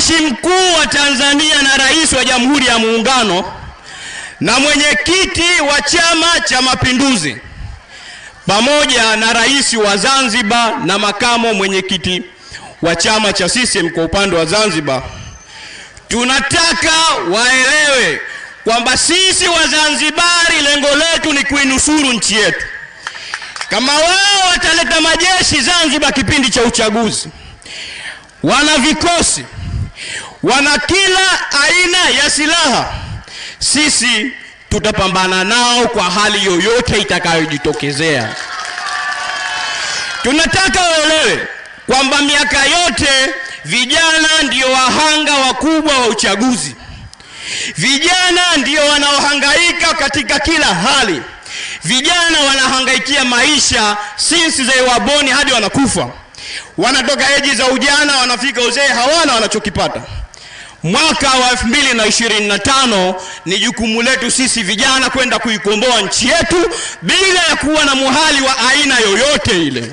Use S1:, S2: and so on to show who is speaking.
S1: Mwanzilishi mkuu wa Tanzania na rais wa Jamhuri ya Muungano na mwenyekiti wa Chama cha Mapinduzi, pamoja na rais wa Zanzibar na makamo mwenyekiti wa chama cha CCM kwa upande wa Zanzibar, tunataka waelewe kwamba sisi wa Zanzibari lengo letu ni kuinusuru nchi yetu. Kama wao wataleta majeshi Zanzibar kipindi cha uchaguzi, wana vikosi, wana kila aina ya silaha, sisi tutapambana nao kwa hali yoyote itakayojitokezea. Tunataka waelewe kwamba miaka yote vijana ndio wahanga wakubwa wa uchaguzi. Vijana ndio wanaohangaika katika kila hali. Vijana wanahangaikia maisha since they were born hadi wanakufa. Wanatoka eji za ujana, wanafika uzee, hawana wanachokipata. Mwaka wa 2025 ni jukumu letu sisi vijana kwenda kuikomboa nchi yetu bila ya kuwa na muhali wa aina yoyote ile.